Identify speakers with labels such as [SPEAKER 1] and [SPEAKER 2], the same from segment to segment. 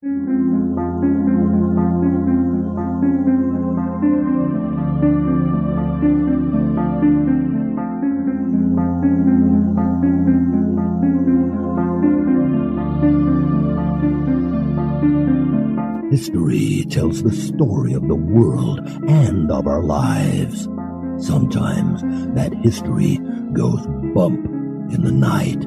[SPEAKER 1] History tells the story of the world and of our lives. Sometimes that history goes bump in the night.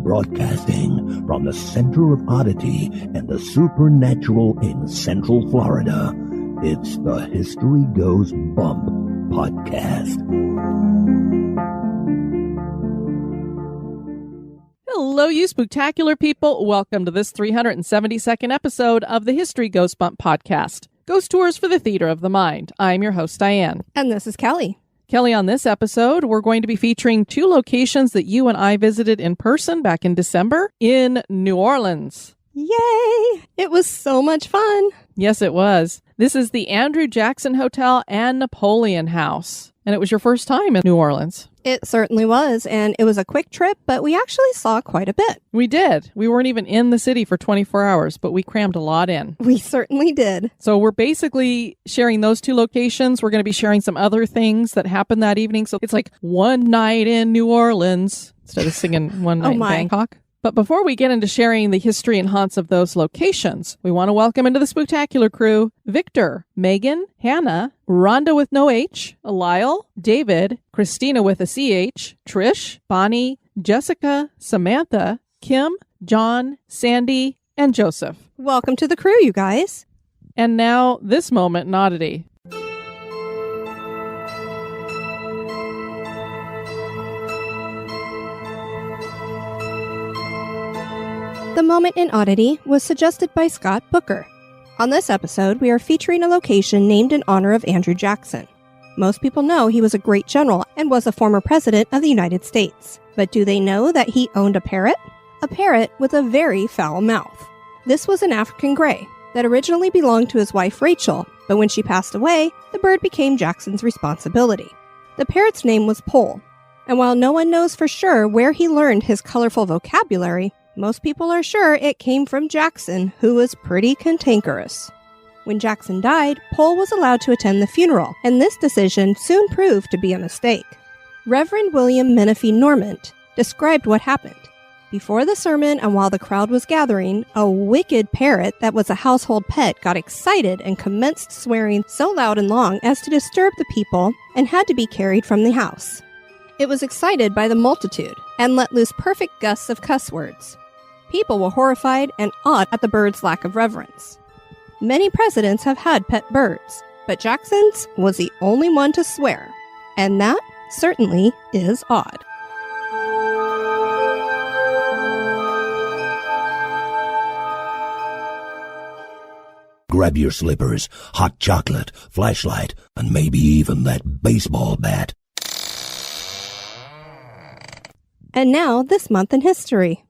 [SPEAKER 1] Broadcasting from the center of oddity and the supernatural in Central Florida, it's the History Goes Bump podcast.
[SPEAKER 2] Hello, you spooktacular people. Welcome to this 372nd episode of the History Goes Bump podcast. Ghost tours for the theater of the mind. I'm your host, Diane.
[SPEAKER 3] And this is Kelly.
[SPEAKER 2] Kelly, on this episode, we're going to be featuring two locations that you and I visited in person back in December in New Orleans.
[SPEAKER 3] Yay! It was so much fun.
[SPEAKER 2] Yes, it was. This is the Andrew Jackson Hotel and Napoleon House. And it was your first time in New Orleans.
[SPEAKER 3] It certainly was, and it was a quick trip, but we actually saw quite a bit.
[SPEAKER 2] We did. We weren't even in the city for 24 hours, but we crammed a lot in.
[SPEAKER 3] We certainly did.
[SPEAKER 2] So we're basically sharing those two locations. We're going to be sharing some other things that happened that evening. So it's like one night in New Orleans instead of singing one night in Bangkok. But before we get into sharing the history and haunts of those locations, we want to welcome into the Spooktacular crew Victor, Megan, Hannah, Rhonda with no H, Lyle, David, Christina with a CH, Trish, Bonnie, Jessica, Samantha, Kim, John, Sandy, and Joseph.
[SPEAKER 3] Welcome to the crew, you guys.
[SPEAKER 2] And now this moment in Oddity.
[SPEAKER 3] The moment in Oddity was suggested by Scott Booker. On this episode, we are featuring a location named in honor of Andrew Jackson. Most people know he was a great general and was a former president of the United States. But do they know that he owned a parrot? A parrot with a very foul mouth. This was an African gray that originally belonged to his wife Rachel, but when she passed away, the bird became Jackson's responsibility. The parrot's name was Pole, and while no one knows for sure where he learned his colorful vocabulary, most people are sure it came from Jackson, who was pretty cantankerous. When Jackson died, Pole was allowed to attend the funeral, and this decision soon proved to be a mistake. Reverend William Menifee Normant described what happened. Before the sermon and while the crowd was gathering, a wicked parrot that was a household pet got excited and commenced swearing so loud and long as to disturb the people and had to be carried from the house. It was excited by the multitude and let loose perfect gusts of cuss words. People were horrified and awed at the bird's lack of reverence. Many presidents have had pet birds, but Jackson's was the only one to swear, and that certainly is odd.
[SPEAKER 1] Grab your slippers, hot chocolate, flashlight, and maybe even that baseball bat.
[SPEAKER 3] And now, this month in history.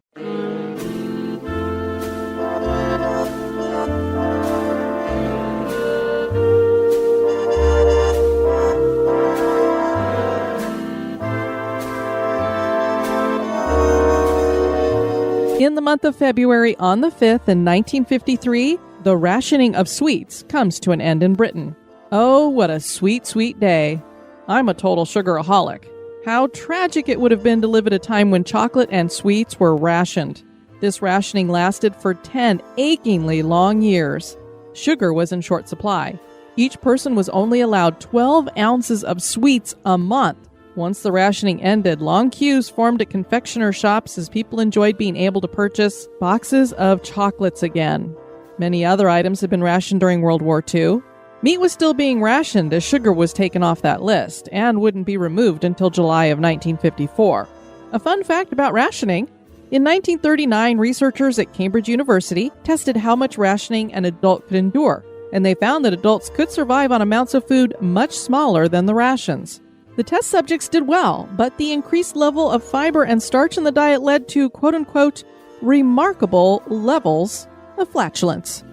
[SPEAKER 2] In the month of February, on the 5th in 1953, the rationing of sweets comes to an end in Britain. Oh, what a sweet, sweet day. I'm a total sugaraholic. How tragic it would have been to live at a time when chocolate and sweets were rationed. This rationing lasted for 10 achingly long years. Sugar was in short supply. Each person was only allowed 12 ounces of sweets a month. Once the rationing ended, long queues formed at confectioner shops as people enjoyed being able to purchase boxes of chocolates again. Many other items had been rationed during World War II. Meat was still being rationed as sugar was taken off that list and wouldn't be removed until July of 1954. A fun fact about rationing: in 1939, researchers at Cambridge University tested how much rationing an adult could endure, and they found that adults could survive on amounts of food much smaller than the rations. The test subjects did well, but the increased level of fiber and starch in the diet led to, quote-unquote, remarkable levels of flatulence.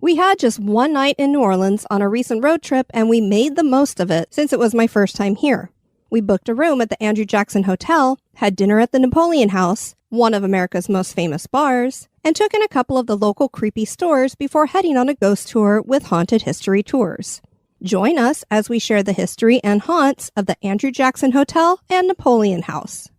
[SPEAKER 3] We had just one night in New Orleans on a recent road trip, and we made the most of it since it was my first time here. We booked a room at the Andrew Jackson Hotel, had dinner at the Napoleon House, one of America's most famous bars, and took in a couple of the local creepy stores before heading on a ghost tour with Haunted History Tours. Join us as we share the history and haunts of the Andrew Jackson Hotel and Napoleon House.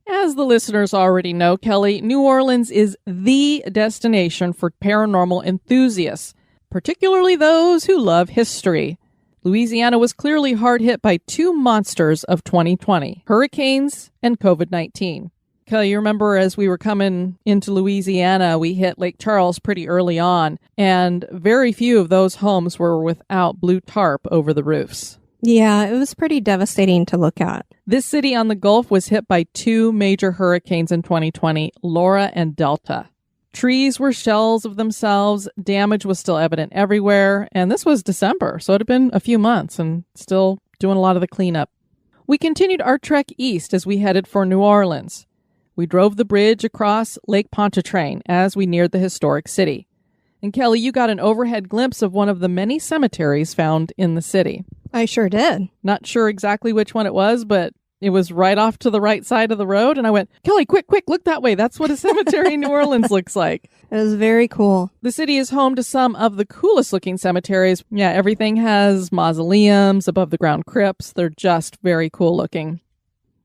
[SPEAKER 2] As the listeners already know, Kelly, New Orleans is the destination for paranormal enthusiasts, particularly those who love history. Louisiana was clearly hard hit by two monsters of 2020, hurricanes and COVID-19. Kelly, you remember as we were coming into Louisiana, we hit Lake Charles pretty early on, and very few of those homes were without blue tarp over the roofs.
[SPEAKER 3] Yeah, it was pretty devastating to look at.
[SPEAKER 2] This city on the Gulf was hit by two major hurricanes in 2020, Laura and Delta. Trees were shells of themselves, damage was still evident everywhere, and this was December, so it had been a few months and still doing a lot of the cleanup. We continued our trek east as we headed for New Orleans. We drove the bridge across Lake Pontchartrain as we neared the historic city. And Kelly, you got an overhead glimpse of one of the many cemeteries found in the city.
[SPEAKER 3] I sure did.
[SPEAKER 2] Not sure exactly which one it was, but it was right off to the right side of the road. And I went, Kelly, quick, look that way. That's what a cemetery in New Orleans looks like.
[SPEAKER 3] It was very cool.
[SPEAKER 2] The city is home to some of the coolest looking cemeteries. Yeah, everything has mausoleums, above the ground crypts. They're just very cool looking.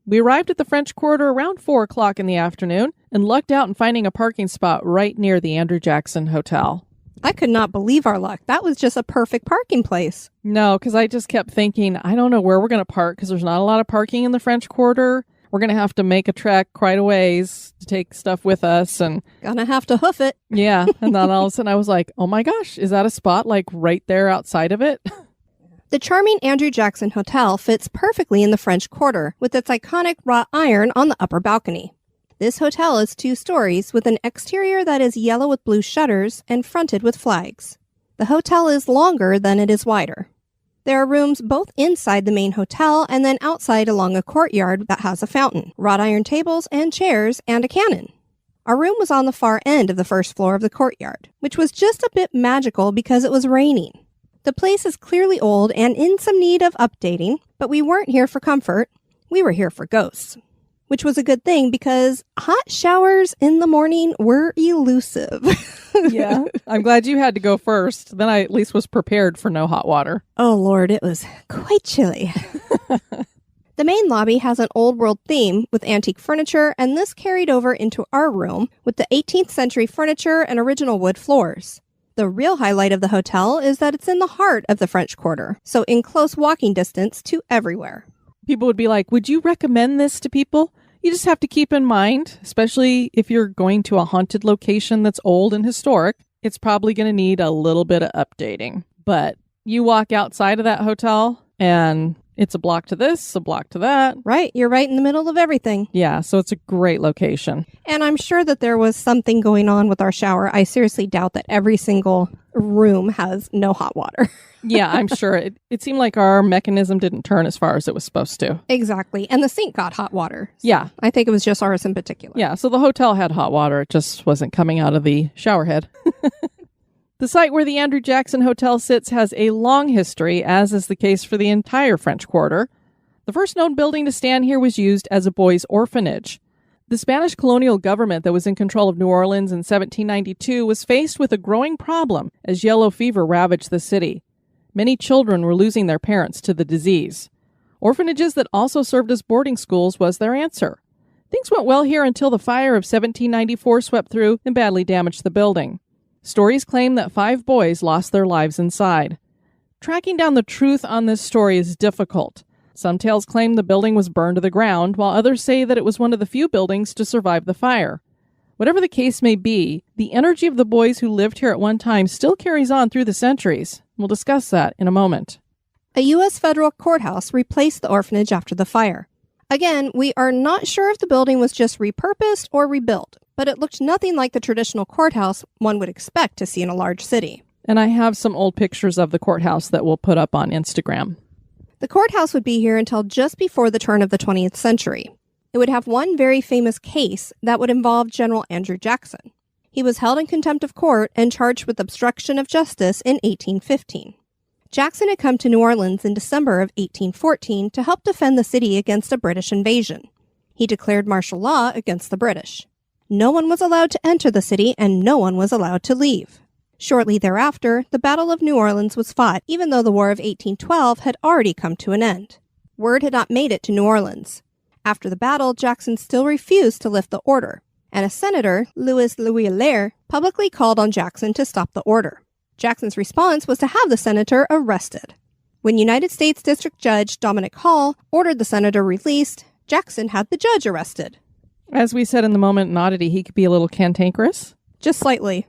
[SPEAKER 2] We arrived at the French Quarter around 4 o'clock in the afternoon and lucked out in finding a parking spot right near the Andrew Jackson Hotel.
[SPEAKER 3] I could not believe our luck. That was just a perfect parking place.
[SPEAKER 2] No, because I just kept thinking, I don't know where we're going to park because there's not a lot of parking in the French Quarter. We're going to have to make a trek quite a ways to take stuff with us. And
[SPEAKER 3] gonna have to hoof it.
[SPEAKER 2] Yeah. And then all of a sudden I was like, oh my gosh, is that a spot like right there outside of it?
[SPEAKER 3] The charming Andrew Jackson Hotel fits perfectly in the French Quarter with its iconic wrought iron on the upper balcony. This hotel is 2 stories with an exterior that is yellow with blue shutters and fronted with flags. The hotel is longer than it is wider. There are rooms both inside the main hotel and then outside along a courtyard that has a fountain, wrought iron tables and chairs, and a cannon. Our room was on the far end of the first floor of the courtyard, which was just a bit magical because it was raining. The place is clearly old and in some need of updating, but we weren't here for comfort. We were here for ghosts. Which was a good thing because hot showers in the morning were elusive.
[SPEAKER 2] Yeah. I'm glad you had to go first. Then I at least was prepared for no hot water.
[SPEAKER 3] Oh, Lord, it was quite chilly. The main lobby has an old world theme with antique furniture, and this carried over into our room with the 18th century furniture and original wood floors. The real highlight of the hotel is that it's in the heart of the French Quarter, so in close walking distance to everywhere.
[SPEAKER 2] People would be like, would you recommend this to people? You just have to keep in mind, especially if you're going to a haunted location that's old and historic, it's probably going to need a little bit of updating. But you walk outside of that hotel and it's a block to this, a block to that.
[SPEAKER 3] Right. You're right in the middle of everything.
[SPEAKER 2] Yeah. So it's a great location.
[SPEAKER 3] And I'm sure that there was something going on with our shower. I seriously doubt that every single room has no hot water.
[SPEAKER 2] Yeah, I'm sure. It seemed like our mechanism didn't turn as far as it was supposed to.
[SPEAKER 3] Exactly. And the sink got hot water. So
[SPEAKER 2] yeah.
[SPEAKER 3] I think it was just ours in particular.
[SPEAKER 2] Yeah. So the hotel had hot water. It just wasn't coming out of the shower head. The site where the Andrew Jackson Hotel sits has a long history, as is the case for the entire French Quarter. The first known building to stand here was used as a boys' orphanage. The Spanish colonial government that was in control of New Orleans in 1792 was faced with a growing problem as yellow fever ravaged the city. Many children were losing their parents to the disease. Orphanages that also served as boarding schools was their answer. Things went well here until the fire of 1794 swept through and badly damaged the building. Stories claim that 5 boys lost their lives inside. Tracking down the truth on this story is difficult. Some tales claim the building was burned to the ground, while others say that it was one of the few buildings to survive the fire. Whatever the case may be, the energy of the boys who lived here at one time still carries on through the centuries. We'll discuss that in a moment.
[SPEAKER 3] A U.S. federal courthouse replaced the orphanage after the fire. Again, we are not sure if the building was just repurposed or rebuilt, but it looked nothing like the traditional courthouse one would expect to see in a large city.
[SPEAKER 2] And I have some old pictures of the courthouse that we'll put up on Instagram.
[SPEAKER 3] The courthouse would be here until just before the turn of the 20th century. It would have one very famous case that would involve General Andrew Jackson. He was held in contempt of court and charged with obstruction of justice in 1815. Jackson had come to New Orleans in December of 1814 to help defend the city against a British invasion. He declared martial law against the British. No one was allowed to enter the city and no one was allowed to leave. Shortly thereafter, the Battle of New Orleans was fought, even though the War of 1812 had already come to an end. Word had not made it to New Orleans. After the battle, Jackson still refused to lift the order, and a senator, Louis Lair, publicly called on Jackson to stop the order. Jackson's response was to have the senator arrested. When United States District Judge Dominic Hall ordered the senator released, Jackson had the judge arrested.
[SPEAKER 2] As we said in the moment in Oddity, he could be a little cantankerous.
[SPEAKER 3] Just slightly.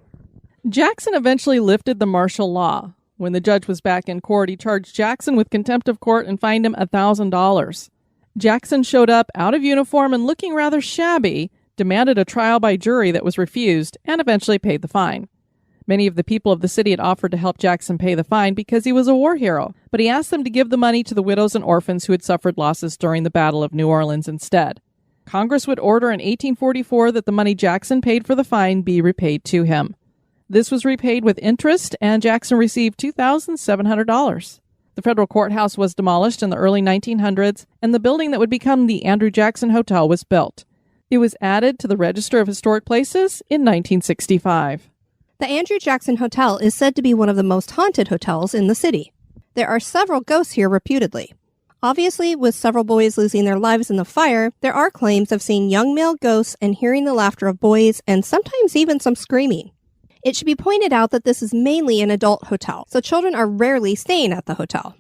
[SPEAKER 2] Jackson eventually lifted the martial law. When the judge was back in court, he charged Jackson with contempt of court and fined him $1,000. Jackson showed up out of uniform and looking rather shabby, demanded a trial by jury that was refused, and eventually paid the fine. Many of the people of the city had offered to help Jackson pay the fine because he was a war hero, but he asked them to give the money to the widows and orphans who had suffered losses during the Battle of New Orleans instead. Congress would order in 1844 that the money Jackson paid for the fine be repaid to him. This was repaid with interest, and Jackson received $2,700. The federal courthouse was demolished in the early 1900s, and the building that would become the Andrew Jackson Hotel was built. It was added to the Register of Historic Places in 1965.
[SPEAKER 3] The Andrew Jackson Hotel is said to be one of the most haunted hotels in the city. There are several ghosts here reputedly. Obviously, with several boys losing their lives in the fire, there are claims of seeing young male ghosts and hearing the laughter of boys and sometimes even some screaming. It should be pointed out that this is mainly an adult hotel, so children are rarely staying at the hotel.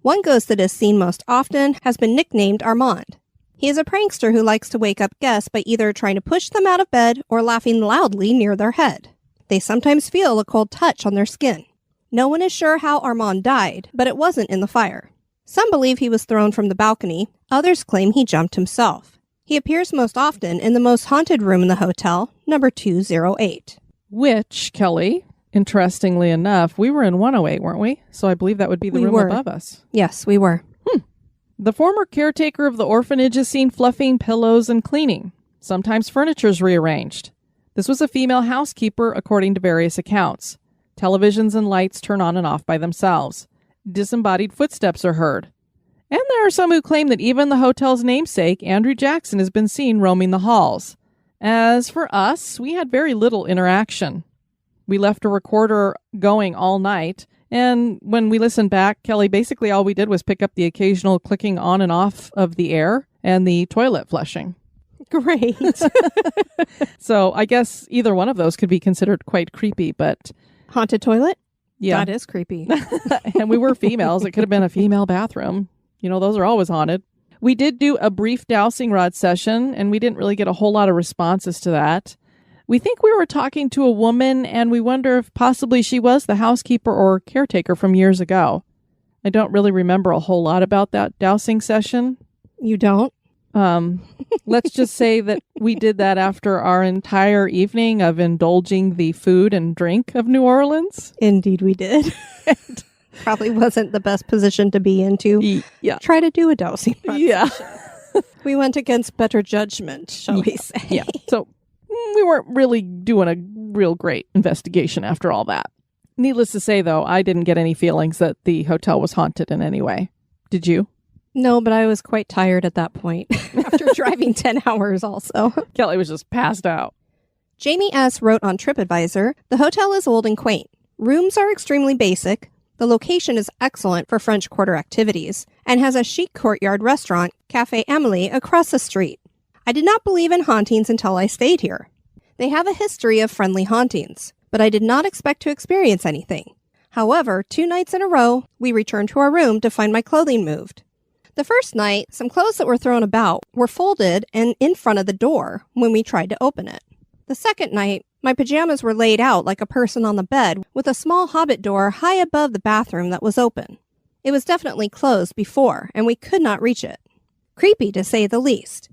[SPEAKER 3] One ghost that is seen most often has been nicknamed Armand. He is a prankster who likes to wake up guests by either trying to push them out of bed or laughing loudly near their head. They sometimes feel a cold touch on their skin. No one is sure how Armand died, but it wasn't in the fire. Some believe he was thrown from the balcony. Others claim he jumped himself. He appears most often in the most haunted room in the hotel, number 208.
[SPEAKER 2] Which, Kelly, interestingly enough, we were in 108, weren't we? So I believe that would be the room above us.
[SPEAKER 3] Yes, we were.
[SPEAKER 2] The former caretaker of the orphanage is seen fluffing pillows and cleaning. Sometimes furniture is rearranged. This was a female housekeeper, according to various accounts. Televisions and lights turn on and off by themselves. Disembodied footsteps are heard. And there are some who claim that even the hotel's namesake, Andrew Jackson, has been seen roaming the halls. As for us, we had very little interaction. We left a recorder going all night, and when we listened back, Kelly, basically all we did was pick up the occasional clicking on and off of the air and the toilet flushing.
[SPEAKER 3] Great.
[SPEAKER 2] So I guess either one of those could be considered quite creepy, but...
[SPEAKER 3] Haunted toilet?
[SPEAKER 2] Yeah.
[SPEAKER 3] That is creepy.
[SPEAKER 2] And we were females. It could have been a female bathroom. You know, those are always haunted. We did do a brief dowsing rod session, and we didn't really get a whole lot of responses to that. We think we were talking to a woman, and we wonder if possibly she was the housekeeper or caretaker from years ago. I don't really remember a whole lot about that dowsing session.
[SPEAKER 3] You don't?
[SPEAKER 2] Let's just say that we did that after our entire evening of indulging the food and drink of New Orleans.
[SPEAKER 3] Indeed we did. Probably wasn't the best position to be in to try to do a dowsing rod session. We went against better judgment, shall we say.
[SPEAKER 2] Yeah. So we weren't really doing a real great investigation after all that. Needless to say, though, I didn't get any feelings that the hotel was haunted in any way. Did you?
[SPEAKER 3] No, but I was quite tired at that point after driving 10 hours also.
[SPEAKER 2] Kelly was just passed out.
[SPEAKER 3] Jamie S. wrote on TripAdvisor, "The hotel is old and quaint. Rooms are extremely basic. The location is excellent for French Quarter activities and has a chic courtyard restaurant, Café Amélie, across the street. I did not believe in hauntings until I stayed here. They have a history of friendly hauntings, but I did not expect to experience anything. However, 2 nights in a row, we returned to our room to find my clothing moved. The first night, some clothes that were thrown about were folded and in front of the door when we tried to open it. The second night, my pajamas were laid out like a person on the bed with a small hobbit door high above the bathroom that was open. It was definitely closed before, and we could not reach it. Creepy, to say the least.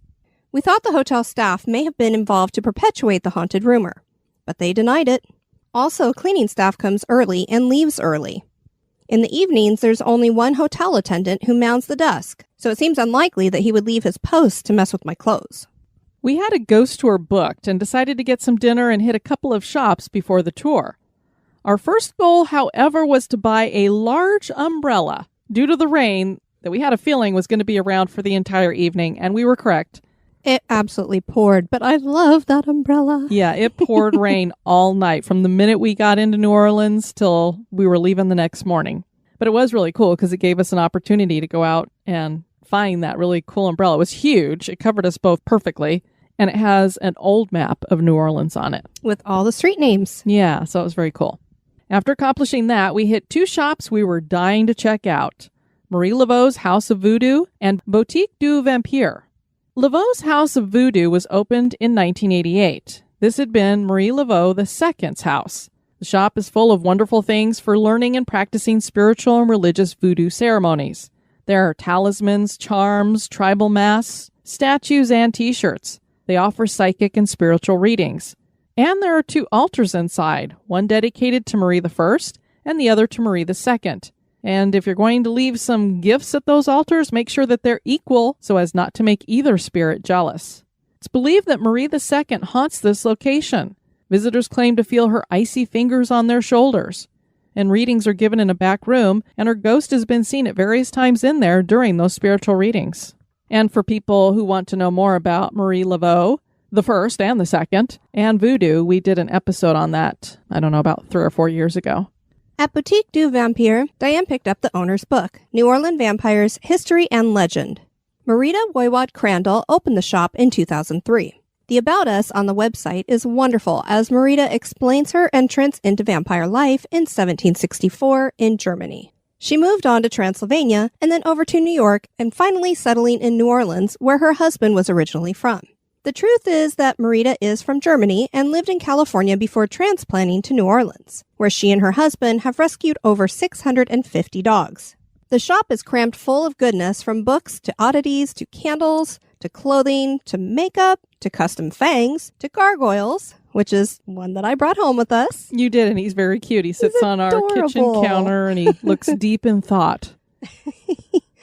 [SPEAKER 3] We thought the hotel staff may have been involved to perpetuate the haunted rumor, but they denied it. Also, cleaning staff comes early and leaves early. In the evenings, there's only one hotel attendant who mounds the desk, so it seems unlikely that he would leave his post to mess with my clothes.
[SPEAKER 2] We had a ghost tour booked and decided to get some dinner and hit a couple of shops before the tour. Our first goal, however, was to buy a large umbrella due to the rain that we had a feeling was going to be around for the entire evening, and we were correct.
[SPEAKER 3] It absolutely poured, but I love that umbrella.
[SPEAKER 2] Yeah, it poured rain all night from the minute we got into New Orleans till we were leaving the next morning. But it was really cool because it gave us an opportunity to go out and find that really cool umbrella. It was huge. It covered us both perfectly, and it has an old map of New Orleans on it.
[SPEAKER 3] With all the street names.
[SPEAKER 2] Yeah, so it was very cool. After accomplishing that, we hit 2 shops we were dying to check out. Marie Laveau's House of Voodoo and Boutique du Vampire. Laveau's House of Voodoo was opened in 1988. This had been Marie Laveau II's house. The shop is full of wonderful things for learning and practicing spiritual and religious voodoo ceremonies. There are talismans, charms, tribal masks, statues, and t-shirts. They offer psychic and spiritual readings. And there are 2 altars inside, one dedicated to Marie I and the other to Marie II. And if you're going to leave some gifts at those altars, make sure that they're equal so as not to make either spirit jealous. It's believed that Marie II haunts this location. Visitors claim to feel her icy fingers on their shoulders. And readings are given in a back room, and her ghost has been seen at various times in there during those spiritual readings. And for people who want to know more about Marie Laveau, the first and the second, and voodoo, we did an episode on that, I don't know, about 3 or 4 years ago.
[SPEAKER 3] At Boutique du Vampire, Diane picked up the owner's book, New Orleans Vampires, History and Legend. Marita Woywad Crandall opened the shop in 2003. The About Us on the website is wonderful as Marita explains her entrance into vampire life in 1764 in Germany. She moved on to Transylvania and then over to New York and finally settling in New Orleans, where her husband was originally from. The truth is that Marita is from Germany and lived in California before transplanting to New Orleans, where she and her husband have rescued over 650 dogs. The shop is crammed full of goodness from books to oddities to candles to clothing to makeup to custom fangs to gargoyles, which is one that I brought home with us.
[SPEAKER 2] You did, and he's very cute. He sits on our kitchen counter and he looks deep in thought.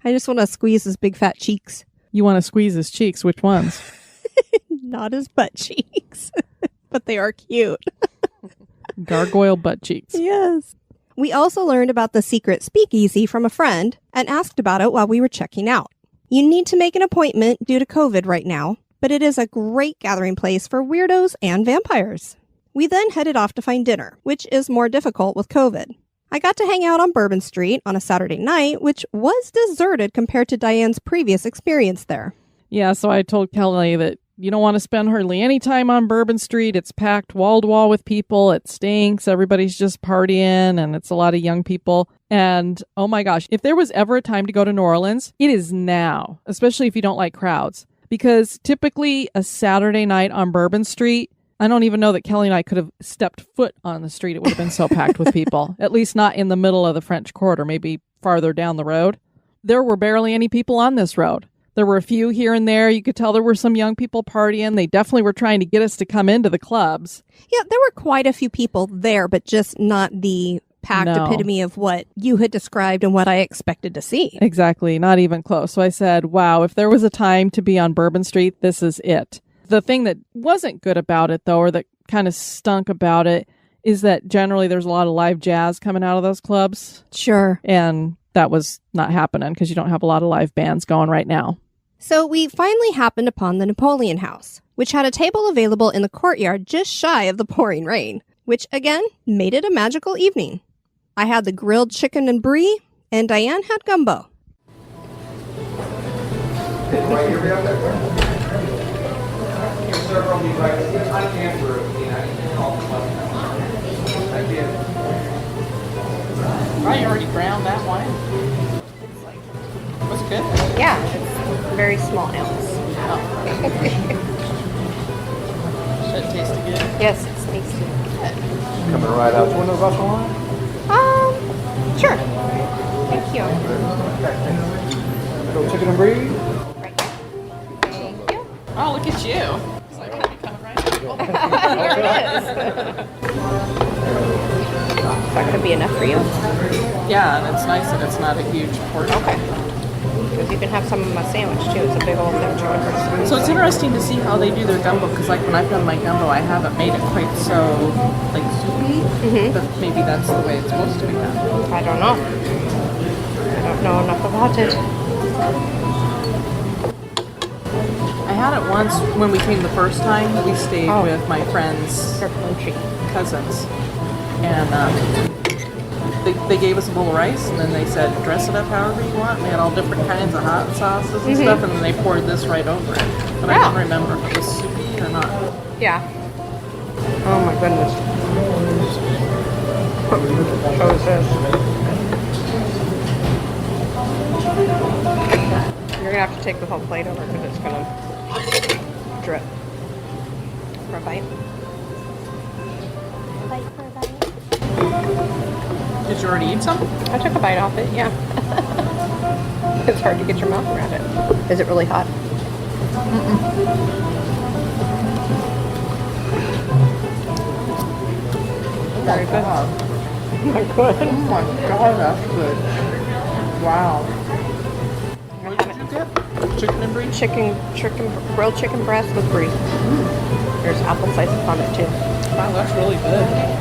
[SPEAKER 3] I just want to squeeze his big fat cheeks.
[SPEAKER 2] You want to squeeze his cheeks? Which ones?
[SPEAKER 3] Not his butt cheeks, but they are cute.
[SPEAKER 2] Gargoyle butt cheeks.
[SPEAKER 3] Yes. We also learned about the secret speakeasy from a friend and asked about it while we were checking out. You need to make an appointment due to COVID right now, but it is a great gathering place for weirdos and vampires. We then headed off to find dinner, which is more difficult with COVID. I got to hang out on Bourbon Street on a Saturday night, which was deserted compared to Diane's previous experience there.
[SPEAKER 2] Yeah, so I told Kelly that you don't want to spend hardly any time on Bourbon Street. It's packed wall to wall with people. It stinks. Everybody's just partying, and it's a lot of young people. And oh my gosh, if there was ever a time to go to New Orleans, it is now, especially if you don't like crowds. Because typically a Saturday night on Bourbon Street, I don't even know that Kelly and I could have stepped foot on the street. It would have been so packed with people, at least not in the middle of the French Quarter, maybe farther down the road. There were barely any people on this road. There were a few here and there. You could tell there were some young people partying. They definitely were trying to get us to come into the clubs.
[SPEAKER 3] Yeah, there were quite a few people there, but just not the packed epitome of what you had described and what I expected to see.
[SPEAKER 2] Exactly. Not even close. So I said, wow, if there was a time to be on Bourbon Street, this is it. The thing that wasn't good about it, though, or that kind of stunk about it, is that generally there's a lot of live jazz coming out of those clubs.
[SPEAKER 3] Sure.
[SPEAKER 2] And that was not happening because you don't have a lot of live bands going right now.
[SPEAKER 3] So we finally happened upon the Napoleon House, which had a table available in the courtyard just shy of the pouring rain, which again made it a magical evening. I had the grilled chicken and brie, and Diane had gumbo.
[SPEAKER 2] Right, you already ground that wine? What's good?
[SPEAKER 3] Yeah, it's a very small ounce.
[SPEAKER 2] Oh. Should it taste good?
[SPEAKER 3] Yes, it's tasty.
[SPEAKER 4] Coming right out. One of us one?
[SPEAKER 3] Sure. Thank you.
[SPEAKER 4] Little chicken and breeze.
[SPEAKER 3] Right here. Thank you.
[SPEAKER 2] Oh, look at you. It's like, coming right
[SPEAKER 3] There it is. Is that going to be enough for you?
[SPEAKER 2] Yeah, and it's nice that it's not a huge portion.
[SPEAKER 3] Okay. Because you can have some of my sandwich too. It's a big old thing chicken breast.
[SPEAKER 2] So it's interesting to see how they do their gumbo, because like when I've done my gumbo, I haven't made it quite so like soupy, but maybe that's the way it's supposed to be done.
[SPEAKER 3] I don't know. I don't know enough about it.
[SPEAKER 2] I had it once when we came the first time. We stayed
[SPEAKER 3] Oh.
[SPEAKER 2] with my friends'
[SPEAKER 3] They're crunchy.
[SPEAKER 2] cousins, and they gave us a bowl of rice, and then they said, dress it up however you want. And they had all different kinds of hot sauces and stuff, and then they poured this right over it. But I
[SPEAKER 3] Yeah.
[SPEAKER 2] don't remember if it was soupy or not.
[SPEAKER 3] Yeah. Oh my goodness. Shows this. You're gonna have to take the whole plate over because it's gonna drip. For a bite.
[SPEAKER 2] Did you already eat some?
[SPEAKER 3] I took a bite off it, yeah. It's hard to get your mouth around it. Is it really hot? Very good.
[SPEAKER 2] Oh my god, that's good. Wow. What did you get? Chicken and brie?
[SPEAKER 3] Grilled chicken breast with brie. There's apple slices on it too.
[SPEAKER 2] Wow, that's really good.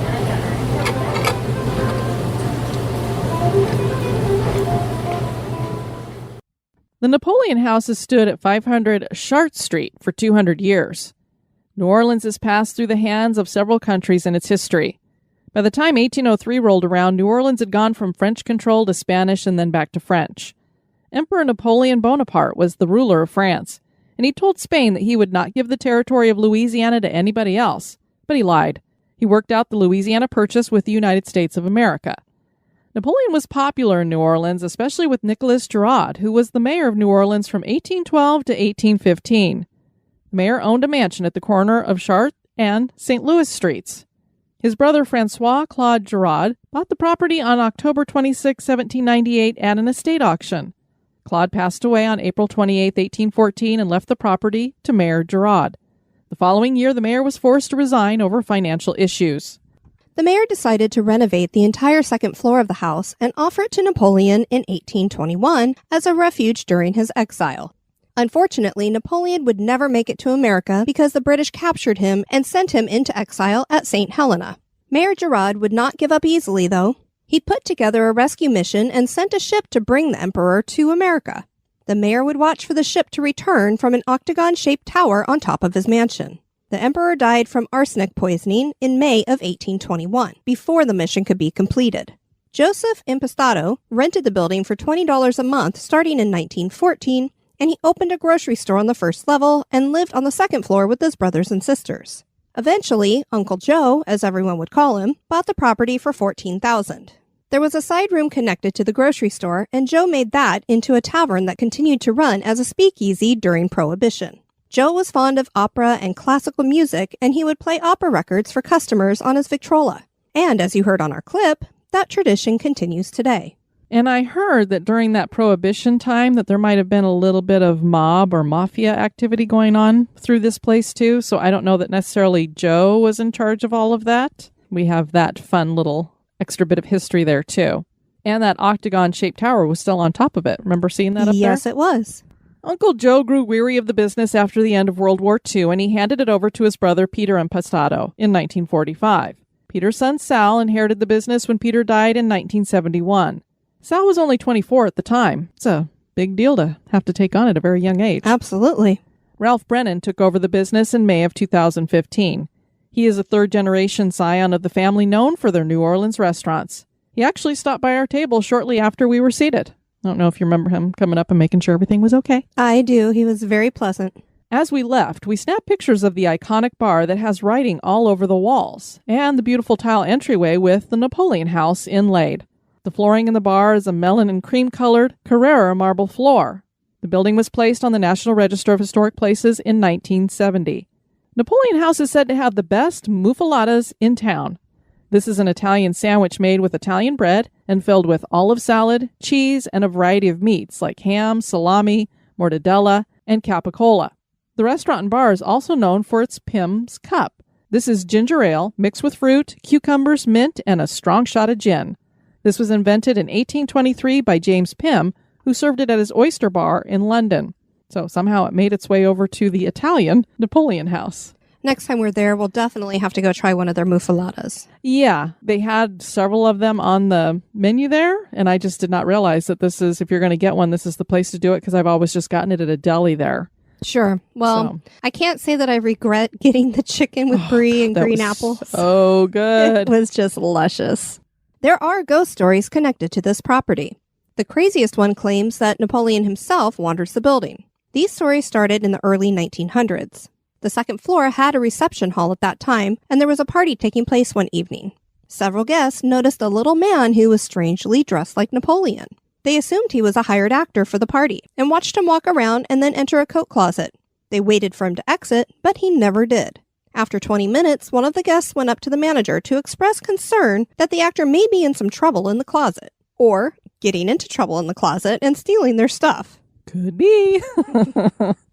[SPEAKER 2] The Napoleon House has stood at 500 Strut Street for 200 years. New Orleans has passed through the hands of several countries in its history. By the time 1803 rolled around, New Orleans had gone from French control to Spanish and then back to French. Emperor Napoleon Bonaparte was the ruler of France, and he told Spain that he would not give the territory of Louisiana to anybody else. But he lied. He worked out the Louisiana Purchase with the United States of America. Napoleon was popular in New Orleans, especially with Nicholas Girard, who was the mayor of New Orleans from 1812 to 1815. The mayor owned a mansion at the corner of Chartres and St. Louis Streets. His brother Francois Claude Girard bought the property on October 26, 1798 at an estate auction. Claude passed away on April 28, 1814, and left the property to Mayor Girard. The following year, the mayor was forced to resign over financial issues.
[SPEAKER 3] The mayor decided to renovate the entire second floor of the house and offer it to Napoleon in 1821 as a refuge during his exile. Unfortunately, Napoleon would never make it to America because the British captured him and sent him into exile at St. Helena. Mayor Girard would not give up easily, though. He put together a rescue mission and sent a ship to bring the emperor to America. The mayor would watch for the ship to return from an octagon-shaped tower on top of his mansion. The emperor died from arsenic poisoning in May of 1821, before the mission could be completed. Joseph Impastato rented the building for $20 a month starting in 1914, and he opened a grocery store on the first level and lived on the second floor with his brothers and sisters. Eventually, Uncle Joe, as everyone would call him, bought the property for $14,000. There was a side room connected to the grocery store, and Joe made that into a tavern that continued to run as a speakeasy during Prohibition. Joe was fond of opera and classical music, and he would play opera records for customers on his Victrola. And as you heard on our clip, that tradition continues today.
[SPEAKER 2] And I heard that during that Prohibition time that there might have been a little bit of mob or mafia activity going on through this place too. So I don't know that necessarily Joe was in charge of all of that. We have that fun little extra bit of history there too. And that octagon-shaped tower was still on top of it. Remember seeing that up there?
[SPEAKER 3] Yes, it was.
[SPEAKER 2] Uncle Joe grew weary of the business after the end of World War II, and he handed it over to his brother Peter Impastato in 1945. Peter's son Sal inherited the business when Peter died in 1971. Sal was only 24 at the time. It's a big deal to have to take on at a very young age.
[SPEAKER 3] Absolutely.
[SPEAKER 2] Ralph Brennan took over the business in May of 2015. He is a third-generation scion of the family known for their New Orleans restaurants. He actually stopped by our table shortly after we were seated. I don't know if you remember him coming up and making sure everything was okay.
[SPEAKER 3] I do. He was very pleasant.
[SPEAKER 2] As we left, we snapped pictures of the iconic bar that has writing all over the walls, and the beautiful tile entryway with the Napoleon House inlaid. The flooring in the bar is a melon and cream-colored Carrara marble floor. The building was placed on the National Register of Historic Places in 1970. Napoleon House is said to have the best muffaladas in town. This is an Italian sandwich made with Italian bread and filled with olive salad, cheese, and a variety of meats like ham, salami, mortadella, and capicola. The restaurant and bar is also known for its Pim's Cup. This is ginger ale mixed with fruit, cucumbers, mint, and a strong shot of gin. This was invented in 1823 by James Pym, who served it at his oyster bar in London. So somehow it made its way over to the Italian Napoleon House.
[SPEAKER 3] Next time we're there, we'll definitely have to go try one of their muffaladas.
[SPEAKER 2] Yeah, they had several of them on the menu there, and I just did not realize that this is, if you're going to get one, this is the place to do it, because I've always just gotten it at a deli there.
[SPEAKER 3] Sure. Well, I can't say that I regret getting the chicken with brie and green apples.
[SPEAKER 2] Oh, good.
[SPEAKER 3] It was just luscious. There are ghost stories connected to this property. The craziest one claims that Napoleon himself wanders the building. These stories started in the early 1900s. The second floor had a reception hall at that time, and there was a party taking place one evening. Several guests noticed a little man who was strangely dressed like Napoleon. They assumed he was a hired actor for the party and watched him walk around and then enter a coat closet. They waited for him to exit, but he never did. After 20 minutes, one of the guests went up to the manager to express concern that the actor may be in some trouble in the closet, or getting into trouble in the closet and stealing their stuff.
[SPEAKER 2] Could be.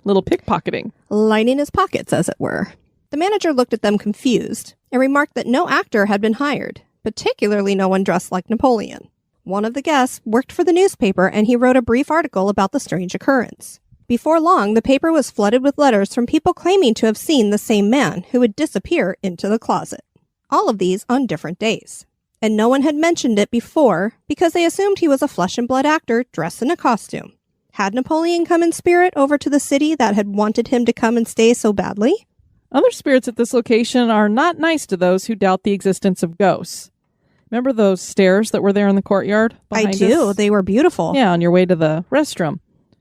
[SPEAKER 2] Little pickpocketing.
[SPEAKER 3] Lining his pockets, as it were. The manager looked at them confused and remarked that no actor had been hired, particularly no one dressed like Napoleon. One of the guests worked for the newspaper, and he wrote a brief article about the strange occurrence. Before long, the paper was flooded with letters from people claiming to have seen the same man who would disappear into the closet. All of these on different days. And no one had mentioned it before because they assumed he was a flesh and blood actor dressed in a costume. Had Napoleon come in spirit over to the city that had wanted him to come and stay so badly?
[SPEAKER 2] Other spirits at this location are not nice to those who doubt the existence of ghosts. Remember those stairs that were there in the courtyard behind us?
[SPEAKER 3] I do. They were beautiful.
[SPEAKER 2] Yeah, on your way to the restroom.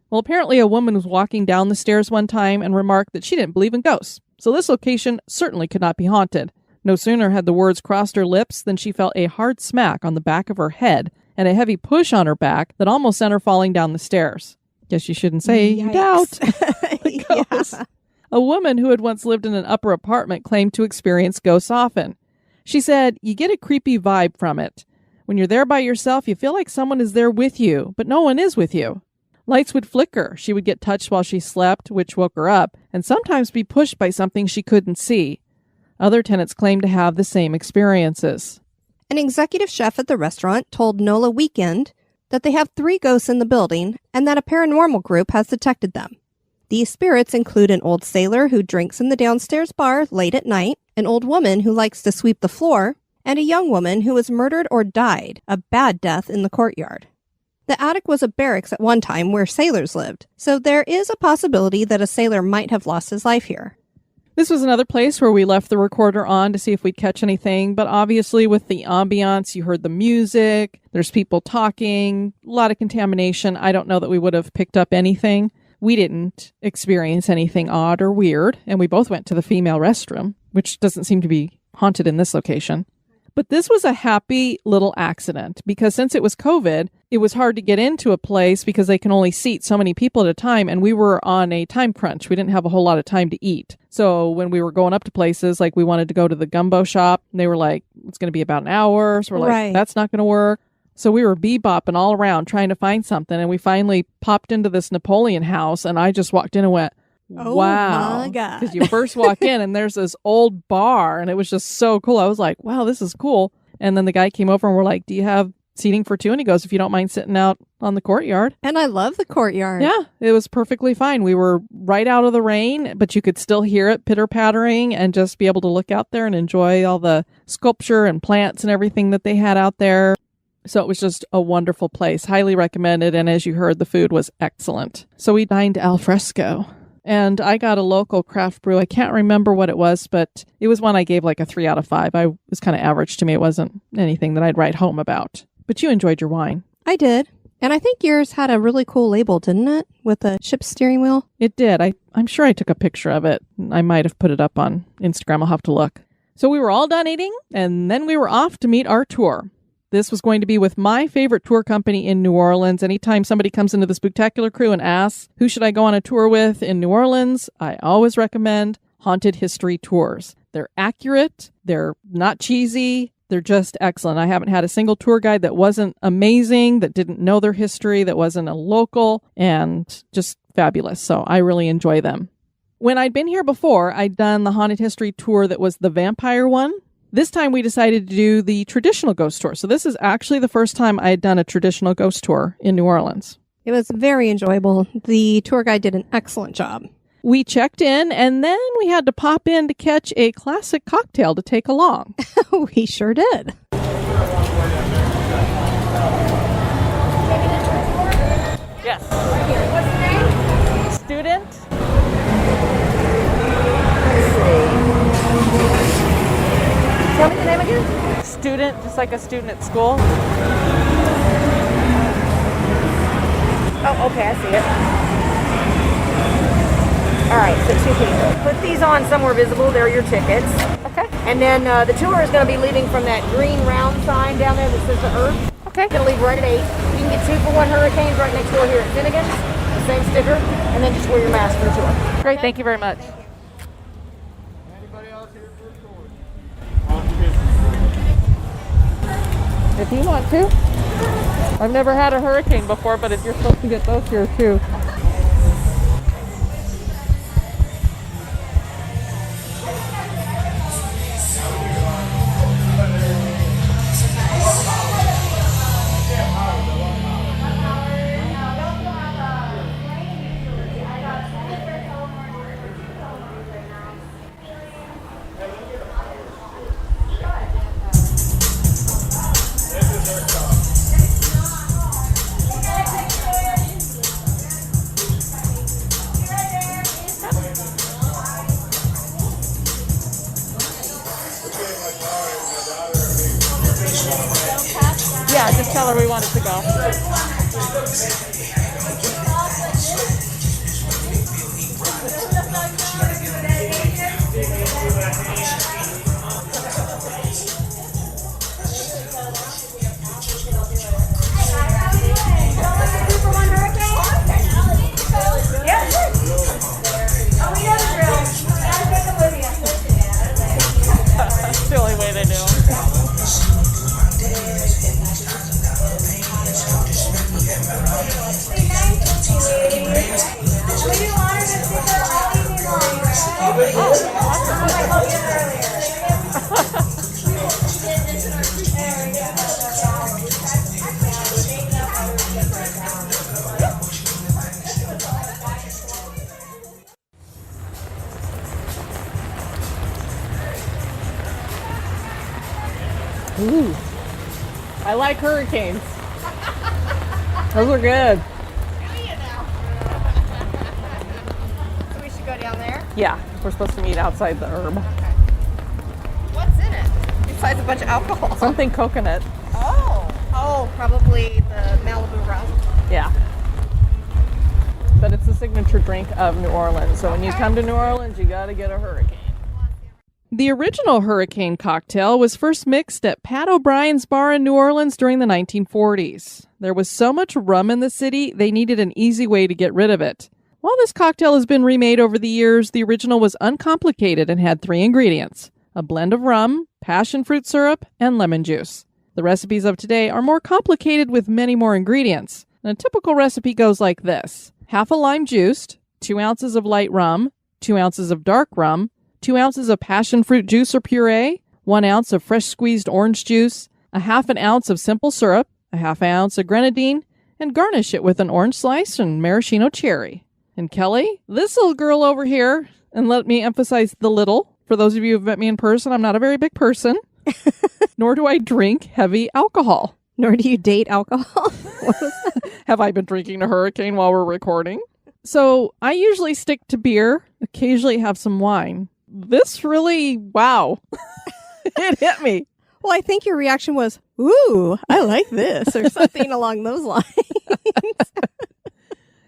[SPEAKER 2] Well, apparently a woman was walking down the stairs one time and remarked that she didn't believe in ghosts. So this location certainly could not be haunted. No sooner had the words crossed her lips than she felt a hard smack on the back of her head and a heavy push on her back that almost sent her falling down the stairs. Guess you shouldn't say you doubt the ghosts. Yeah. A woman who had once lived in an upper apartment claimed to experience ghosts often. She said, "You get a creepy vibe from it. When you're there by yourself, you feel like someone is there with you, but no one is with you. Lights would flicker. She would get touched while she slept, which woke her up, and sometimes be pushed by something she couldn't see." Other tenants claimed to have the same experiences.
[SPEAKER 3] An executive chef at the restaurant told NOLA Weekend that they have 3 ghosts in the building and that a paranormal group has detected them. These spirits include an old sailor who drinks in the downstairs bar late at night, an old woman who likes to sweep the floor, and a young woman who was murdered or died a bad death in the courtyard. The attic was a barracks at one time where sailors lived, so there is a possibility that a sailor might have lost his life here.
[SPEAKER 2] This was another place where we left the recorder on to see if we'd catch anything, but obviously with the ambiance, you heard the music, there's people talking, a lot of contamination. I don't know that we would have picked up anything. We didn't experience anything odd or weird, and we both went to the female restroom, which doesn't seem to be haunted in this location. But this was a happy little accident because since it was COVID, it was hard to get into a place because they can only seat so many people at a time. And we were on a time crunch. We didn't have a whole lot of time to eat. So when we were going up to places, like we wanted to go to the gumbo shop, and they were like, it's going to be about an hour. So we're like, That's not going to work. So we were bebopping all around trying to find something. And we finally popped into this Napoleon House. And I just walked in and went, wow.
[SPEAKER 3] Oh my God.
[SPEAKER 2] Because you first walk in and there's this old bar and it was just so cool. I was like, wow, this is cool. And then the guy came over and we're like, do you have seating for 2? And he goes, if you don't mind sitting out on the courtyard.
[SPEAKER 3] And I love the courtyard.
[SPEAKER 2] Yeah, it was perfectly fine. We were right out of the rain, but you could still hear it pitter-pattering and just be able to look out there and enjoy all the sculpture and plants and everything that they had out there. So it was just a wonderful place. Highly recommended. And as you heard, the food was excellent. So we dined al fresco. And I got a local craft brew. I can't remember what it was, but it was one I gave like a 3 out of 5. I was kind of average to me. It wasn't anything that I'd write home about. But you enjoyed your wine.
[SPEAKER 3] I did. And I think yours had a really cool label, didn't it? With a ship's steering wheel.
[SPEAKER 2] It did. I'm sure I took a picture of it. I might have put it up on Instagram. I'll have to look. So we were all done eating, and then we were off to meet our tour. This was going to be with my favorite tour company in New Orleans. Anytime somebody comes into the Spooktacular crew and asks, who should I go on a tour with in New Orleans? I always recommend haunted history tours. They're accurate, they're not cheesy, they're just excellent. I haven't had a single tour guide that wasn't amazing, that didn't know their history, that wasn't a local, and just fabulous. So I really enjoy them. When I'd been here before, I'd done the haunted history tour that was the vampire one. This time we decided to do the traditional ghost tour. So this is actually the first time I had done a traditional ghost tour in New Orleans.
[SPEAKER 3] It was very enjoyable. The tour guide did an excellent job.
[SPEAKER 2] We checked in, and then we had to pop in to catch a classic cocktail to take along.
[SPEAKER 3] We sure did.
[SPEAKER 2] Yes. Student.
[SPEAKER 5] Tell me the name again?
[SPEAKER 2] Student, just like a student at school.
[SPEAKER 5] Oh, okay, I see it. All right, so 2 people. Put these on somewhere visible. There are your tickets.
[SPEAKER 2] Okay.
[SPEAKER 5] And then the tour is going to be leaving from that green round sign down there that says the Earth.
[SPEAKER 2] Okay.
[SPEAKER 5] Going to leave right at 8. You can get 2 for 1 hurricanes right next door here at Finnegan's. The same sticker. And then just wear your mask for the tour.
[SPEAKER 2] Great, thank you very much.
[SPEAKER 4] Anybody else here for a tour?
[SPEAKER 2] If you want to. I've never had a hurricane before, but if you're supposed to get those here too. Yeah, just tell her we wanted to go. That's the only way they do. Ooh, I like hurricanes. Those are good.
[SPEAKER 3] So we should go down there?
[SPEAKER 2] Yeah, we're supposed to meet outside the herb.
[SPEAKER 3] What's in it? Besides a bunch of alcohol.
[SPEAKER 2] Something coconut.
[SPEAKER 3] Oh, probably the Malibu rum.
[SPEAKER 2] Yeah. But it's the signature drink of New Orleans. So when you come to New Orleans, you got to get a hurricane. The original hurricane cocktail was first mixed at Pat O'Brien's bar in New Orleans during the 1940s. There was so much rum in the city, they needed an easy way to get rid of it. While this cocktail has been remade over the years, the original was uncomplicated and had 3 ingredients: a blend of rum, passion fruit syrup, and lemon juice. The recipes of today are more complicated with many more ingredients. And a typical recipe goes like this: half a lime juiced, 2 ounces of light rum, 2 ounces of dark rum, 2 ounces of passion fruit juice or puree, 1 ounce of fresh squeezed orange juice, a half an ounce of simple syrup, a half ounce of grenadine, and garnish it with an orange slice and maraschino cherry. And Kelly, this little girl over here, and let me emphasize the little, for those of you who've met me in person, I'm not a very big person, nor do I drink heavy alcohol.
[SPEAKER 3] Nor do you date alcohol. What was that?
[SPEAKER 2] Have I been drinking a hurricane while we're recording? So I usually stick to beer, occasionally have some wine. This really, wow, it hit me.
[SPEAKER 3] Well, I think your reaction was, ooh, I like this, or something along those lines.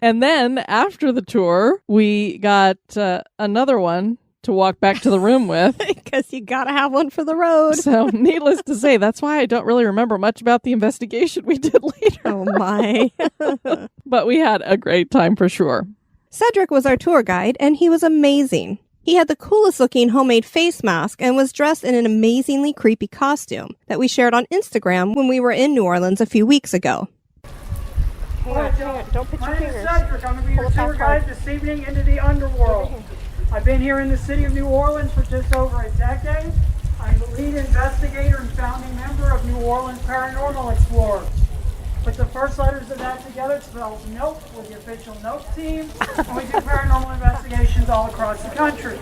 [SPEAKER 2] And then after the tour, we got another one to walk back to the room with.
[SPEAKER 3] Because you got to have one for the road.
[SPEAKER 2] So needless to say, that's why I don't really remember much about the investigation we did later.
[SPEAKER 3] Oh, my.
[SPEAKER 2] But we had a great time for sure.
[SPEAKER 3] Cedric was our tour guide, and he was amazing. He had the coolest looking homemade face mask and was dressed in an amazingly creepy costume that we shared on Instagram when we were in New Orleans a few weeks ago.
[SPEAKER 5] Hang on. Don't put your
[SPEAKER 6] My name is
[SPEAKER 5] fingers.
[SPEAKER 6] Cedric. I'm going to be your tour guide this evening into the underworld. I've been here in the city of New Orleans for just over a decade. I'm the lead investigator and founding member of New Orleans Paranormal Explorers. Put the first letters of that together, it spells NOPE. We're the official NOPE team, and we do paranormal investigations all across the country.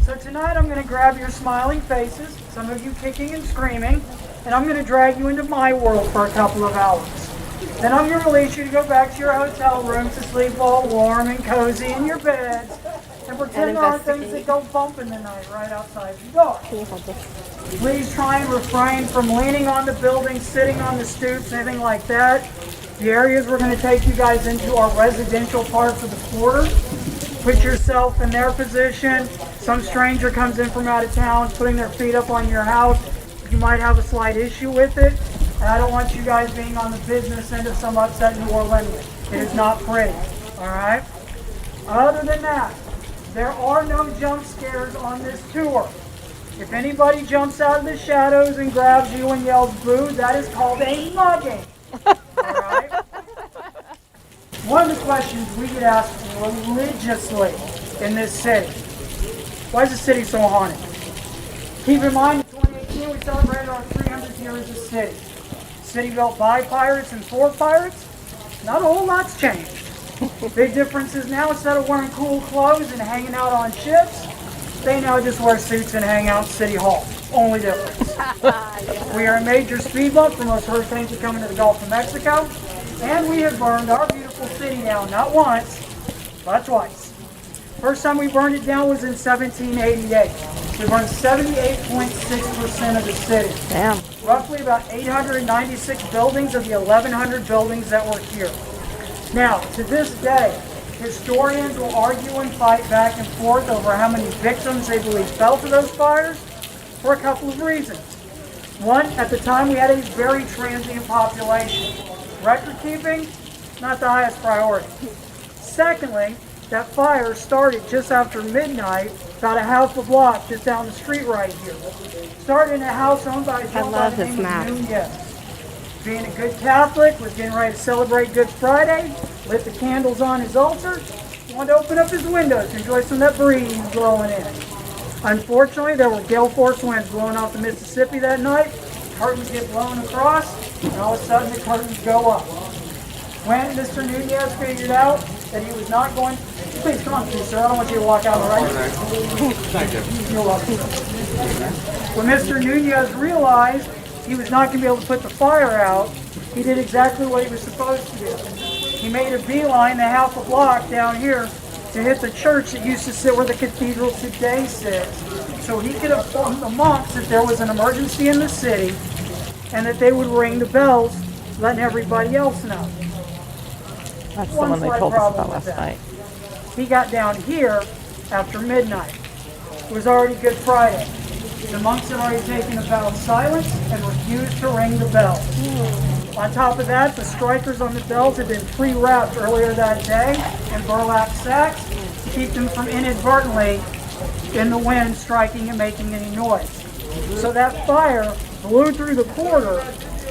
[SPEAKER 6] So tonight I'm going to grab your smiling faces, some of you kicking and screaming, and I'm going to drag you into my world for a couple of hours. Then I'm going to release you to go back to your hotel rooms to sleep all warm and cozy in your beds, and pretend there aren't things that go bump in the night right outside your door. Please try and refrain from leaning on the building, sitting on the stoops, anything like that. The areas we're going to take you guys into are residential parts of the quarter. Put yourself in their position. Some stranger comes in from out of town, putting their feet up on your house. You might have a slight issue with it. And I don't want you guys being on the business end of some upset New Orleans. It is not pretty. All right? Other than that, there are no jump scares on this tour. If anybody jumps out of the shadows and grabs you and yells boo, that is called a mugging. Alright? One of the questions we get asked religiously in this city, why is the city so haunted? Keep in mind, in 2018 we celebrated our 300 years of city. City built by pirates and for pirates, not a whole lot's changed. Big difference is now, instead of wearing cool clothes and hanging out on ships, they now just wear suits and hang out in City Hall. Only difference. We are a major speed bump for most hurricanes that come into the Gulf of Mexico, and we have burned our beautiful city down not once, but twice. First time we burned it down was in 1788. We burned 78.6% of the city.
[SPEAKER 5] Damn.
[SPEAKER 6] Roughly about 896 buildings of the 1,100 buildings that were here. Now, to this day, historians will argue and fight back and forth over how many victims they believe fell to those fires for a couple of reasons. One, at the time we had a very transient population. Record keeping, not the highest priority. Secondly, that fire started just after midnight, about a half a block just down the street right here. Started in a house owned by a gentleman by the name of Nunez. Being a good Catholic, was getting ready to celebrate Good Friday, lit the candles on his altar, wanted to open up his windows to enjoy some of that breeze blowing in. Unfortunately, there were gale force winds blowing off the Mississippi that night. Curtains get blown across, and all of a sudden the curtains go up. When Mr. Nunez figured out that he was not going, please come on, please, sir. I don't want you to walk out, all right? Thank you. You're welcome. When Mr. Nunez realized he was not going to be able to put the fire out, he did exactly what he was supposed to do. He made a beeline a half a block down here to hit the church that used to sit where the cathedral today sits, so he could inform the monks that there was an emergency in the city and that they would ring the bells, letting everybody else know.
[SPEAKER 2] That's the one they told us about last night.
[SPEAKER 6] He got down here after midnight. It was already Good Friday. The monks had already taken a vow of silence and refused to ring the bells. On top of that, the strikers on the bells had been pre-wrapped earlier that day in burlap sacks to keep them from inadvertently in the wind striking and making any noise. So that fire blew through the quarter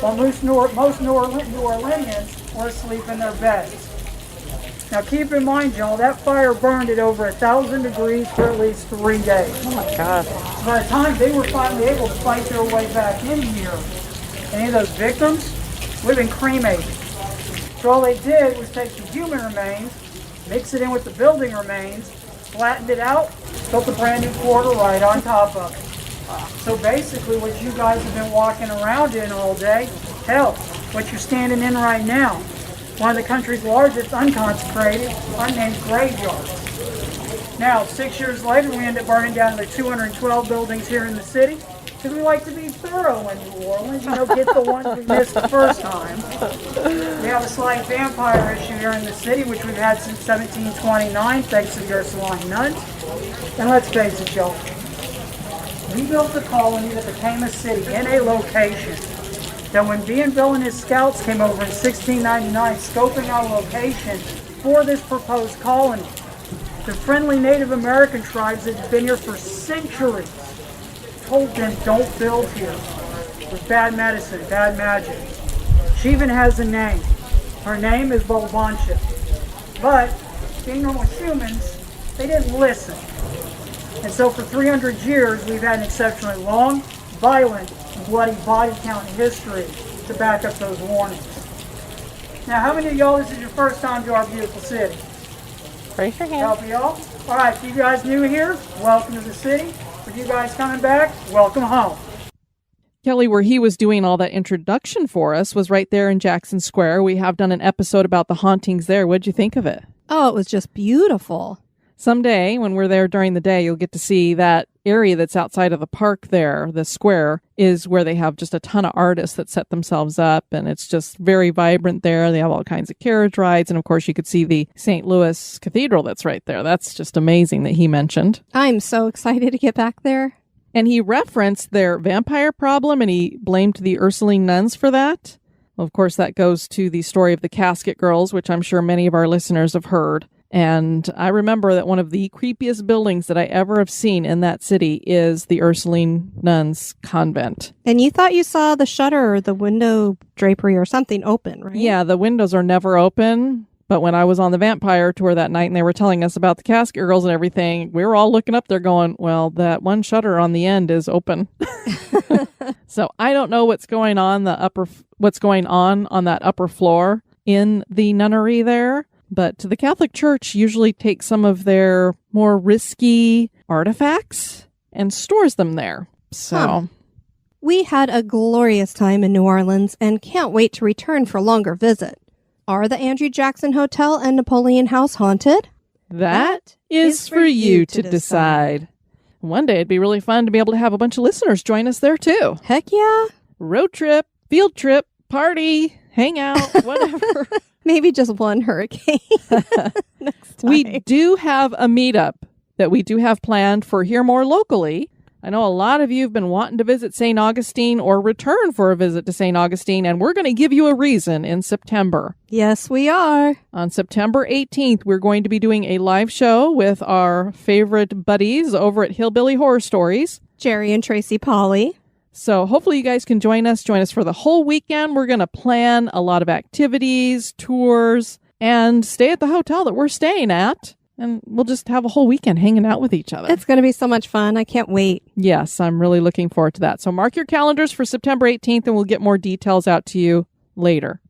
[SPEAKER 6] while most New Orleanians were asleep in their beds. Now keep in mind, y'all, that fire burned at over 1,000 degrees for at least 3 days.
[SPEAKER 2] Oh my God.
[SPEAKER 6] So by the time they were finally able to fight their way back in here, any of those victims would have been cremated. So all they did was take the human remains, mix it in with the building remains, flattened it out, built a brand new quarter right on top of it. So basically what you guys have been walking around in all day, hell, what you're standing in right now, one of the country's largest unconsecrated, unnamed graveyards. Now, 6 years later, we end up burning down the 212 buildings here in the city, because we like to be thorough in New Orleans, get the ones we missed the first time. We have a slight vampire issue here in the city, which we've had since 1729, thanks to the Ursuline nuns. And let's face it, y'all, we built a colony that became a city in a location that when Bienville and his scouts came over in 1699 scoping out a location for this proposed colony, The friendly Native American tribes that have been here for centuries told them don't build here with bad medicine, bad magic. She even has a name. Her name is Bolbanchik. But being normal humans, they didn't listen. And so for 300 years, we've had an exceptionally long, violent, and bloody body count in history to back up those warnings. Now, how many of y'all, this is your first time to our beautiful city?
[SPEAKER 5] Raise your hand.
[SPEAKER 6] Help y'all? All right, if you guys new here, welcome to the city. For you guys coming back, welcome home.
[SPEAKER 2] Kelly, where he was doing all that introduction for us, was right there in Jackson Square. We have done an episode about the hauntings there. What'd you think of it?
[SPEAKER 3] Oh, it was just beautiful.
[SPEAKER 2] Someday, when we're there during the day, you'll get to see that area that's outside of the park there. The square is where they have just a ton of artists that set themselves up, and it's just very vibrant there. They have all kinds of carriage rides, and of course, you could see the St. Louis Cathedral that's right there. That's just amazing that he mentioned.
[SPEAKER 3] I'm so excited to get back there.
[SPEAKER 2] And he referenced their vampire problem, and he blamed the Ursuline nuns for that. Well, of course, that goes to the story of the Casket Girls, which I'm sure many of our listeners have heard. And I remember that one of the creepiest buildings that I ever have seen in that city is the Ursuline nuns convent.
[SPEAKER 3] And you thought you saw the shutter or the window drapery or something open, right?
[SPEAKER 2] Yeah, the windows are never open. But when I was on the vampire tour that night and they were telling us about the Casket Girls and everything, we were all looking up there going, well, that one shutter on the end is open. So I don't know what's going on that upper floor in the nunnery there. But the Catholic Church usually takes some of their more risky artifacts and stores them there. So
[SPEAKER 3] We had a glorious time in New Orleans and can't wait to return for a longer visit. Are the Andrew Jackson Hotel and Napoleon House haunted?
[SPEAKER 2] that is for you to decide. One day it'd be really fun to be able to have a bunch of listeners join us there too.
[SPEAKER 3] Heck yeah.
[SPEAKER 2] Road trip, field trip, party, hang out, whatever.
[SPEAKER 3] Maybe just one hurricane next time.
[SPEAKER 2] We do have a meetup that we do have planned for here more locally. I know a lot of you have been wanting to visit St. Augustine or return for a visit to St. Augustine, and we're going to give you a reason in September.
[SPEAKER 3] Yes, we are.
[SPEAKER 2] On September 18th, we're going to be doing a live show with our favorite buddies over at Hillbilly Horror Stories.
[SPEAKER 3] Jerry and Tracy Polly.
[SPEAKER 2] So hopefully you guys can join us for the whole weekend. We're going to plan a lot of activities, tours, and stay at the hotel that we're staying at. And we'll just have a whole weekend hanging out with each other.
[SPEAKER 3] It's going to be so much fun. I can't wait.
[SPEAKER 2] Yes, I'm really looking forward to that. So mark your calendars for September 18th, and we'll get more details out to you later.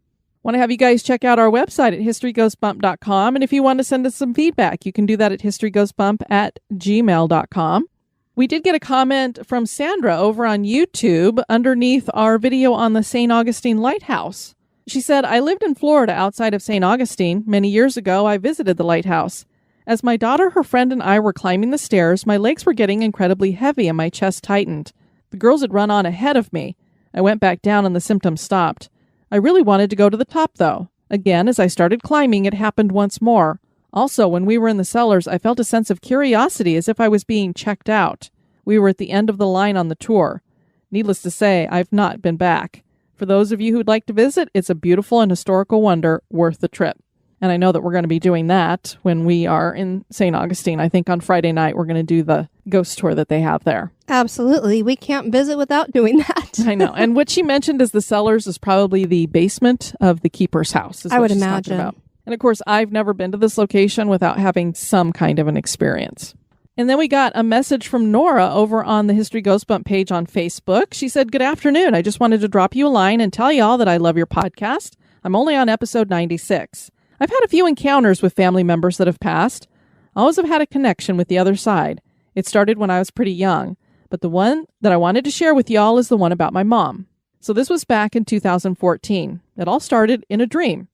[SPEAKER 2] Want to have you guys check out our website at historygoesbump.com. And if you want to send us some feedback, you can do that at historygoesbump@gmail.com. We did get a comment from Sandra over on YouTube underneath our video on the St. Augustine Lighthouse. She said, I lived in Florida outside of St. Augustine. Many years ago, I visited the lighthouse. As my daughter, her friend, and I were climbing the stairs, my legs were getting incredibly heavy and my chest tightened. The girls had run on ahead of me. I went back down and the symptoms stopped. I really wanted to go to the top, though. Again, as I started climbing, it happened once more. Also, when we were in the cellars, I felt a sense of curiosity as if I was being checked out. We were at the end of the line on the tour. Needless to say, I've not been back. For those of you who'd like to visit, it's a beautiful and historical wonder worth the trip. And I know that we're going to be doing that when we are in St. Augustine. I think on Friday night, we're going to do the ghost tour that they have there.
[SPEAKER 3] Absolutely. We can't visit without doing that.
[SPEAKER 2] I know. And what she mentioned as the cellars is probably the basement of the keeper's house.
[SPEAKER 3] I would imagine.
[SPEAKER 2] And of course, I've never been to this location without having some kind of an experience. And then we got a message from Nora over on the History Ghost Bump page on Facebook. She said, good afternoon. I just wanted to drop you a line and tell y'all that I love your podcast. I'm only on episode 96. I've had a few encounters with family members that have passed. I always have had a connection with the other side. It started when I was pretty young, but the one that I wanted to share with y'all is the one about my mom. So this was back in 2014. It all started in a dream.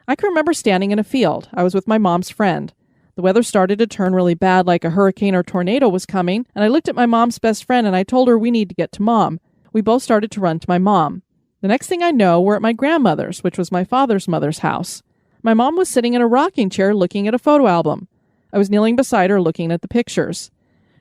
[SPEAKER 2] I can remember standing in a field. I was with my mom's friend. The weather started to turn really bad, like a hurricane or tornado was coming, and I looked at my mom's best friend and I told her we need to get to Mom. We both started to run to my mom. The next thing I know, we're at my grandmother's, which was my father's mother's house. My mom was sitting in a rocking chair looking at a photo album. I was kneeling beside her looking at the pictures.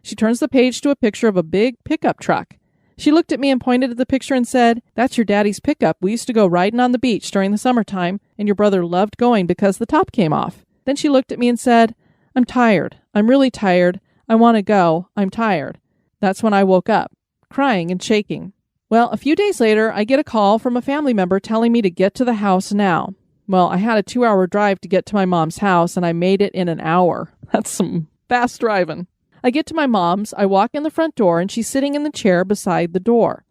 [SPEAKER 2] She turns the page to a picture of a big pickup truck. She looked at me and pointed at the picture and said, that's your daddy's pickup. We used to go riding on the beach during the summertime, and your brother loved going because the top came off. Then she looked at me and said, I'm tired. I'm really tired. I want to go. I'm tired. That's when I woke up, crying and shaking. Well, a few days later, I get a call from a family member telling me to get to the house now. Well, I had a 2-hour drive to get to my mom's house, and I made it in an hour. That's some fast driving. I get to my mom's, I walk in the front door, and she's sitting in the chair beside the door.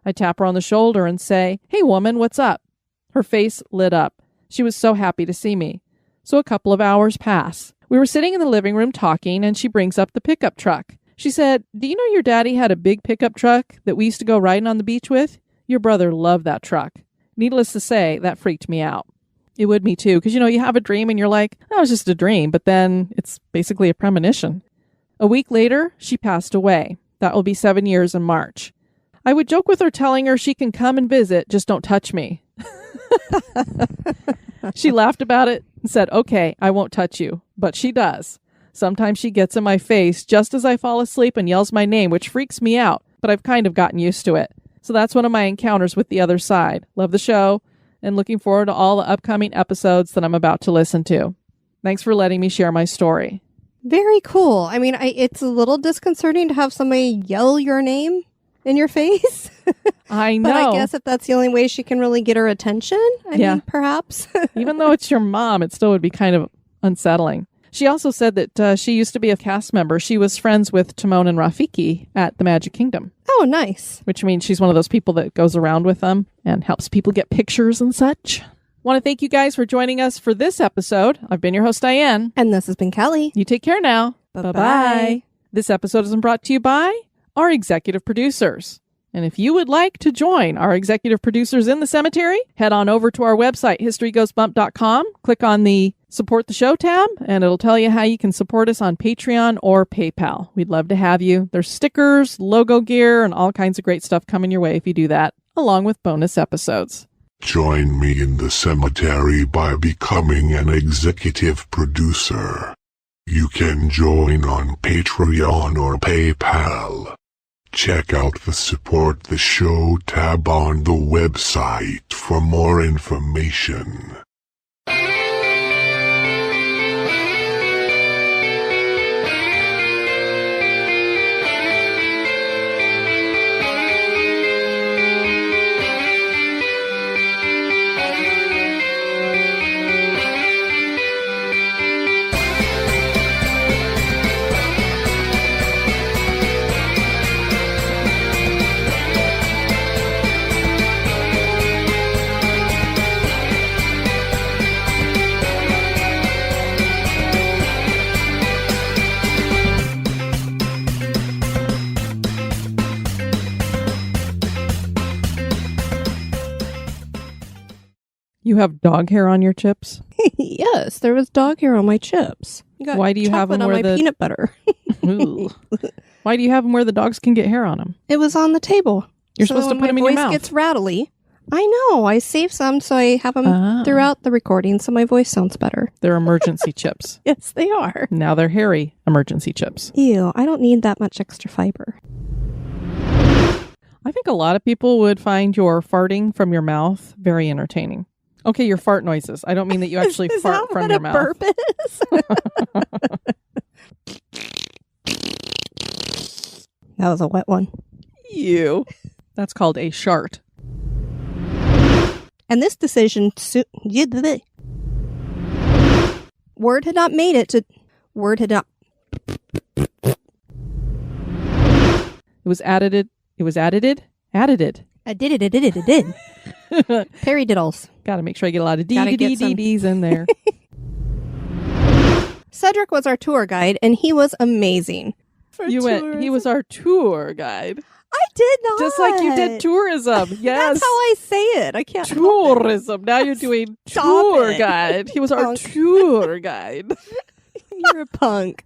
[SPEAKER 2] I tap her on the shoulder and say, "Hey, woman, what's up?" Her face lit up. She was so happy to see me. So a couple of hours pass. We were sitting in the living room talking, and she brings up the pickup truck. She said, "Do you know your daddy had a big pickup truck that we used to go riding on the beach with? Your brother loved that truck." Needless to say, that freaked me out. It would me too, because, you have a dream and you're like, "Oh, it's just a dream," but then it's basically a premonition. A week later, she passed away. That will be 7 years in March. I would joke with her telling her she can come and visit, just don't touch me. She laughed about it and said, "Okay, I won't touch you," but she does. Sometimes she gets in my face just as I fall asleep and yells my name, which freaks me out, but I've kind of gotten used to it. So that's one of my encounters with the other side. Love the show and looking forward to all the upcoming episodes that I'm about to listen to. Thanks for letting me share my story.
[SPEAKER 3] Very cool. I mean, it's a little disconcerting to have somebody yell your name in your face.
[SPEAKER 2] I know.
[SPEAKER 3] But I guess if that's the only way she can really get her attention, I mean, perhaps.
[SPEAKER 2] Even though it's your mom, it still would be kind of unsettling. She also said that she used to be a cast member. She was friends with Timon and Rafiki at the Magic Kingdom.
[SPEAKER 3] Oh, nice.
[SPEAKER 2] Which means she's one of those people that goes around with them and helps people get pictures and such. Want to thank you guys for joining us for this episode. I've been your host, Diane.
[SPEAKER 3] And this has been Kelly.
[SPEAKER 2] You take care now. Bye-bye. This episode is brought to you by our executive producers. And if you would like to join our executive producers in the cemetery, head on over to our website, historygoesbump.com. Click on the Support the Show tab, and it'll tell you how you can support us on Patreon or PayPal. We'd love to have you. There's stickers, logo gear, and all kinds of great stuff coming your way if you do that, along with bonus episodes.
[SPEAKER 7] Join me in the cemetery by becoming an executive producer. You can join on Patreon or PayPal. Check out the Support the Show tab on the website for more information.
[SPEAKER 2] You have dog hair on your chips?
[SPEAKER 3] Yes, there was dog hair on my chips.
[SPEAKER 2] Why do you have them
[SPEAKER 3] on
[SPEAKER 2] where
[SPEAKER 3] my peanut butter?
[SPEAKER 2] Ooh. Why do you have them where the dogs can get hair on them?
[SPEAKER 3] It was on the table.
[SPEAKER 2] You're supposed to put them in your mouth.
[SPEAKER 3] My voice gets rattly. I know. I save some, so I have them throughout the recording, so my voice sounds better.
[SPEAKER 2] They're emergency chips.
[SPEAKER 3] Yes, they are.
[SPEAKER 2] Now they're hairy emergency chips.
[SPEAKER 3] Ew, I don't need that much extra fiber.
[SPEAKER 2] I think a lot of people would find your farting from your mouth very entertaining. Okay, your fart noises. I don't mean that you actually
[SPEAKER 3] is
[SPEAKER 2] fart
[SPEAKER 3] that
[SPEAKER 2] from
[SPEAKER 3] what
[SPEAKER 2] your
[SPEAKER 3] a
[SPEAKER 2] mouth.
[SPEAKER 3] Burp is? That was a wet one.
[SPEAKER 2] Ew. That's called a shart.
[SPEAKER 3] And this decision word had not made it to word had not.
[SPEAKER 2] It was added. It was added.
[SPEAKER 3] I did it. Perry diddles.
[SPEAKER 2] Got to make sure I get a lot of D's in there.
[SPEAKER 3] Cedric was our tour guide, and he was amazing.
[SPEAKER 2] He was our tour guide.
[SPEAKER 3] I did not.
[SPEAKER 2] Just like you did tourism. Yes.
[SPEAKER 3] That's how I say it. I can't.
[SPEAKER 2] Tourism. Now you're doing tour guide. He was our tour guide.
[SPEAKER 3] You're a punk.